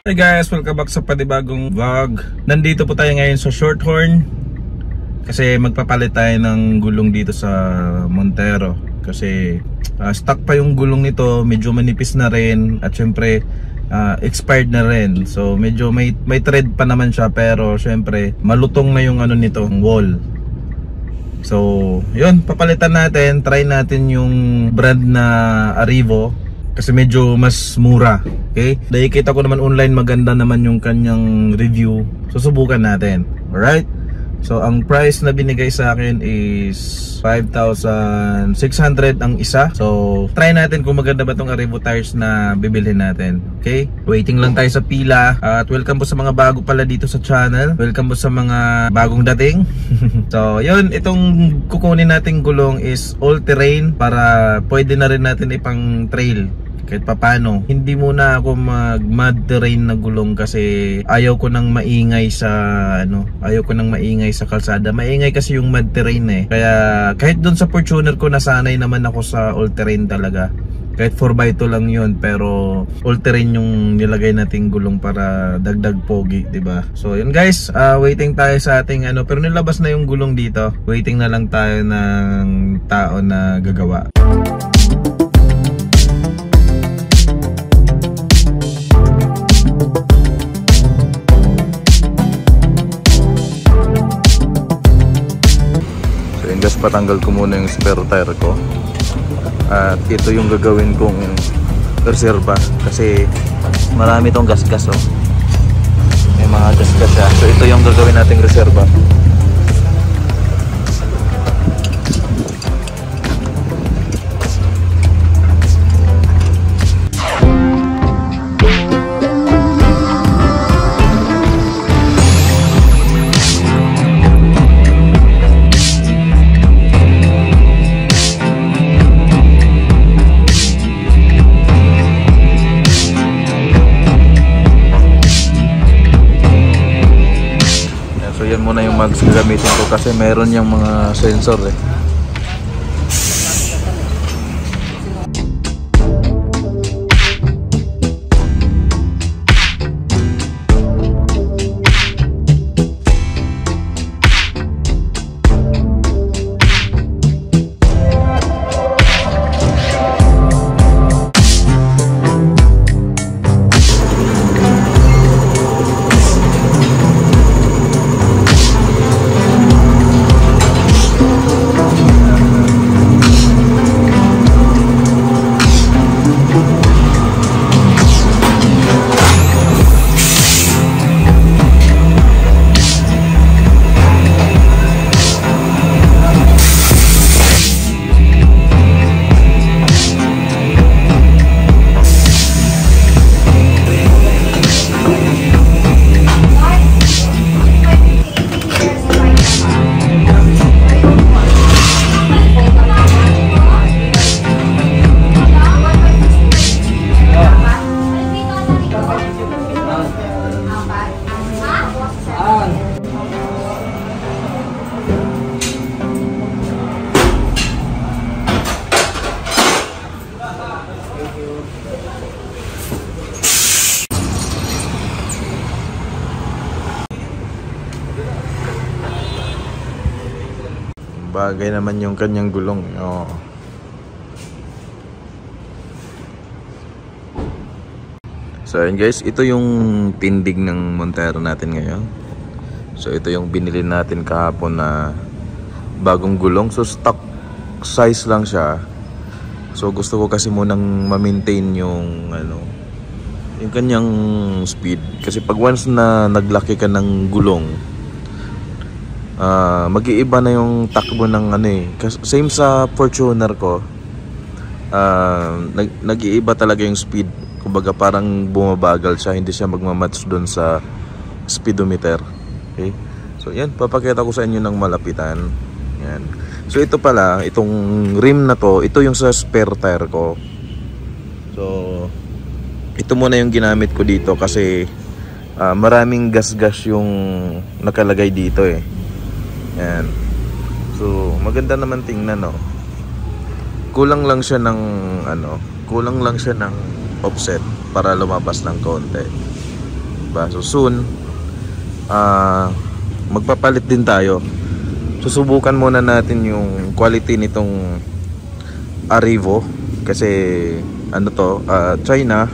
Hey guys, welcome back sa panibagong vlog. Nandito po tayo ngayon sa Shorthorn kasi magpapalit tayo ng gulong dito sa Montero. Kasi stock pa yung gulong nito, medyo manipis na rin at syempre expired na rin. So medyo may tread pa naman siya, pero syempre malutong na yung ano nito, wall. So yun, papalitan natin. Try natin yung brand na Arrivo kasi medyo mas mura. Okay? Dahil kita ko naman online, maganda naman yung kanyang review. Susubukan natin. Alright? So ang price na binigay sa akin is 5,600 ang isa. So try natin kung maganda ba tong Arrivo tires na bibilhin natin. Okay? Waiting lang tayo sa pila. At welcome po sa mga bago pala dito sa channel. Welcome po sa mga bagong dating. So yun, itong kukunin nating gulong is all terrain para pwede na rin natin ipang trail kahit papano. Hindi muna ako mag mud terrain na gulong kasi ayaw ko nang maingay sa kalsada. Maingay kasi yung mud terrain eh. Kaya kahit doon sa Fortuner ko, nasanay naman ako sa all terrain talaga. Kahit 4x2 lang yun, pero all terrain yung nilagay nating gulong para dagdag pogi, 'di ba? So yun guys, waiting tayo sa ating pero nilabas na yung gulong dito. Waiting na lang tayo ng tao na gagawa. Patanggal ko muna yung spare tire ko at ito yung gagawin kong reserva kasi marami tong gasgas may mga gasgas siya. So ito yung gagawin nating reserva. Muna yung mags gagamitin ko kasi meron yung mga sensor eh. Bagay naman yung kanyang gulong. So ayun guys, ito yung tindig ng Montero natin ngayon. So ito yung binili natin kahapon na bagong gulong. So stock size lang siya. So gusto ko kasi munang ma-maintain yung yung kanyang speed. Kasi pag once na naglaki ka ng gulong, mag-iiba na yung takbo ng same sa Fortuner ko. Nag-iiba talaga yung speed. Kumbaga parang bumabagal siya, hindi siya magmamatch doon sa speedometer. Okay? So yan, papakita ko sa inyo ng malapitan. Yan. So ito pala, itong rim na to, ito yung sa spare tire ko. So ito muna yung ginamit ko dito kasi maraming gasgas yung nakalagay dito eh. Yan. So maganda naman tingnan, no. Kulang lang siya ng kulang lang siya ng offset para lumabas ng konti. diba? So soon magpapalit din tayo. Susubukan muna natin yung quality nitong Arrivo kasi ano to, China.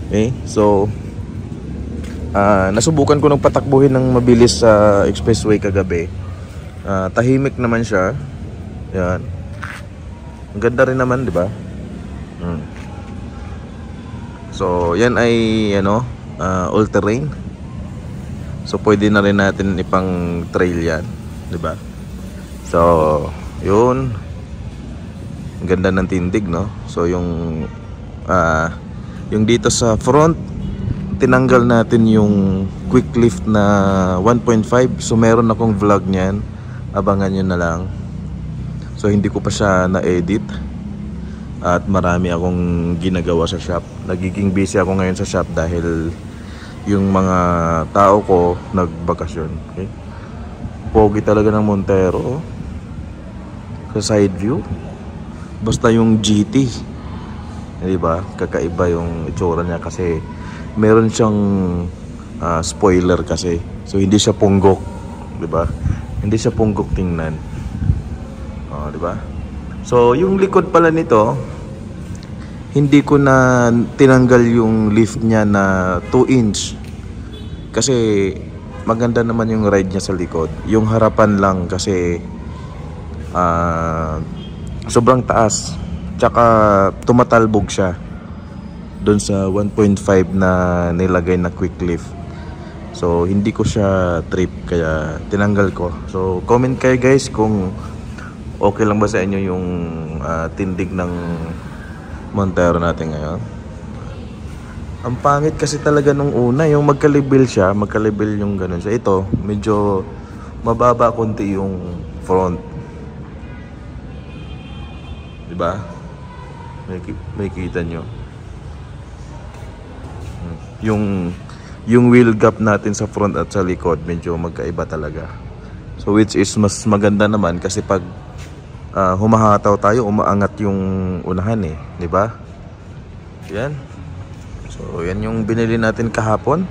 Okay, so nasubukan ko nung patakbuhin ng mabilis sa expressway kagabi. Tahimik naman siya. Yan. Ang ganda rin naman, di ba? So, yan ay ano, all terrain. So, pwede na rin natin ipang trail yan, di ba? So, yun. Ang ganda ng tindig, no? So, yung dito sa front, tinanggal natin yung quick lift na 1.5. So, meron akong vlog niyan. Abangan nyo na lang. So, hindi ko pa siya na-edit. At marami akong ginagawa sa shop. Nagiging busy ako ngayon sa shop dahil yung mga tao ko nagbakasyon. Okay? Pogi talaga ng Montero. Sa side view. Basta yung GT. Diba? Kakaiba yung itsura niya kasi meron siyang spoiler kasi. So hindi siya punggok. Diba? Hindi siya punggok tingnan. Diba? So yung likod pala nito, hindi ko na tinanggal yung lift niya na 2 inch kasi maganda naman yung ride niya sa likod. Yung harapan lang kasi sobrang taas, tsaka tumatalbog siya doon sa 1.5 na nilagay na quick lift. So hindi ko siya trip kaya tinanggal ko. So comment kayo guys kung okay lang ba sa inyo yung tindig ng Montero natin ngayon. Ang pangit kasi talaga nung una, yung magka-level siya, magka-level yung ganun. So ito, medyo mababa konti yung front. Diba? May kita nyo. Yung wheel gap natin sa front at sa likod, medyo magkaiba talaga. So which is mas maganda naman kasi pag humahataw tayo, umaangat yung unahan eh, di ba? Yan. So yan yung binili natin kahapon.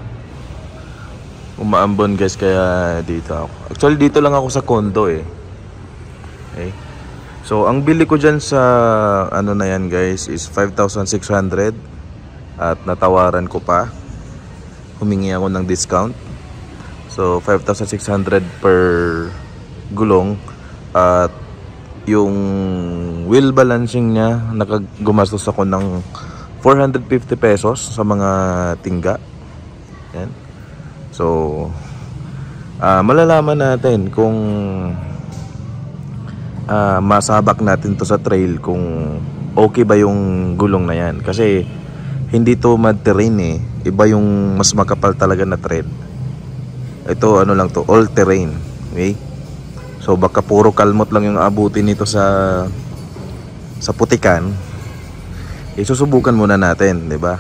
Umaambon guys kaya dito ako. Actually dito lang ako sa condo eh. Okay. So ang bili ko dyan sa ano na yan guys is 5,600 at natawaran ko pa. Humingi ako ng discount. So 5,600 per gulong at yung wheel balancing niya gumastos ako ng 450 pesos sa mga tingga. Yan. So malalaman natin kung masabak natin to sa trail kung okay ba yung gulong na yan kasi hindi to mud terrain eh. Iba yung mas makapal talaga na tread. Ito ano lang to, all terrain. Okay? So baka puro kalmot lang yung abutin nito sa putikan. Susubukan muna natin, 'di ba?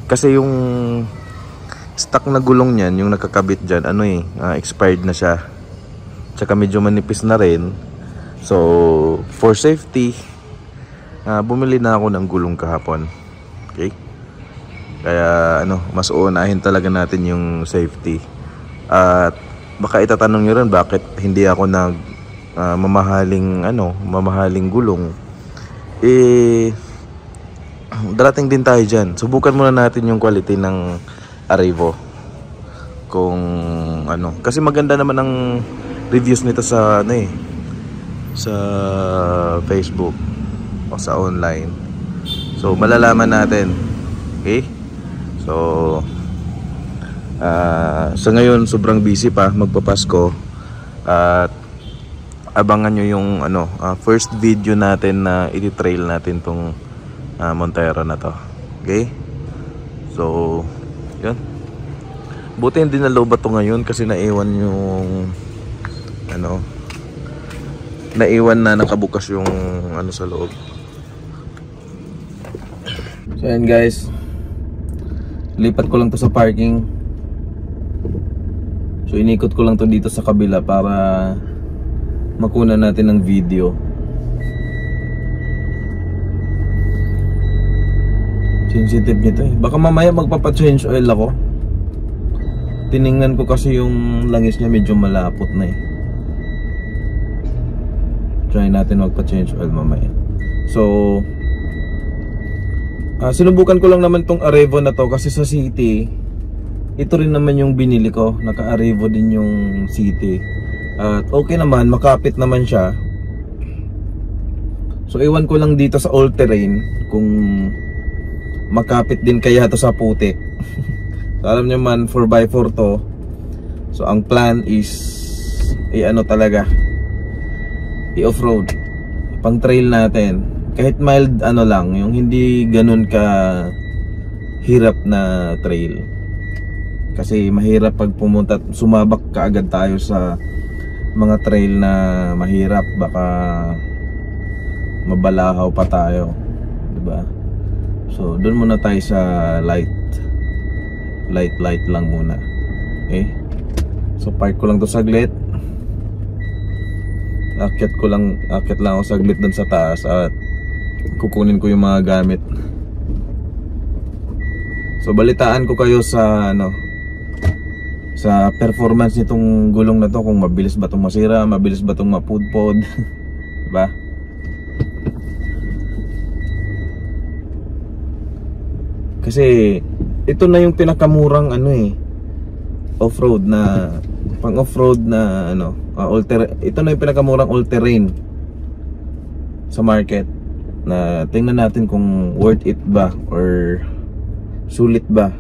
Kasi yung stock na gulong niyan, yung nakakabit diyan, ano eh, expired na siya. Tsaka medyo manipis na rin. So for safety, bumili na ako ng gulong kahapon. Okay? Kaya ano, mas uunahin talaga natin yung safety. At baka itatanong nyo rin bakit hindi ako nag mamahaling gulong. Darating din tayo dyan. Subukan muna natin yung quality ng Arrivo. Kung ano, kasi maganda naman ang reviews nito sa sa Facebook o sa online. So malalaman natin. Okay? So sa ngayon sobrang busy pa, magpapasko at abangan nyo yung first video natin na i-trail natin tong Montero na to. Okay? So yun, buti hindi na low ba to ngayon kasi naiwan yung naiwan na nakabukas yung sa loob. So yan guys, lipat ko lang to sa parking. So inikot ko lang to dito sa kabila para makuna natin ng video. Sensitive nito eh. Baka mamaya magpapa-change oil ako. Tiningnan ko kasi yung langis niya medyo malapot na eh. Try natin magpa-change oil mamaya. So sinubukan ko lang naman tong Arevo na to kasi sa City ito rin naman yung binili ko. Naka-Arevo din yung City. At okay naman, makapit naman siya. So iwan ko lang dito sa all terrain kung makapit din kaya to sa putik. So, alam nyo man 4x4 to. So ang plan is ano talaga, i-offroad, pang trail natin. Kahit mild ano lang, yung hindi ganun ka hirap na trail. Kasi mahirap pag pumunta, sumabak ka agad tayo sa mga trail na mahirap, baka mabalahaw pa tayo, diba? So doon muna tayo sa light lang muna. Okay, so park ko lang to saglit. Akyat lang ako saglit dun sa taas at kukunin ko yung mga gamit. So balitaan ko kayo sa sa performance nitong gulong na to, kung mabilis ba itong masira, mabilis ba itong mapudpod. Diba? Kasi ito na yung pinakamurang off-road na pang off-road na ito na yung pinakamurang all-terrain sa market, na tingnan natin kung worth it ba or sulit ba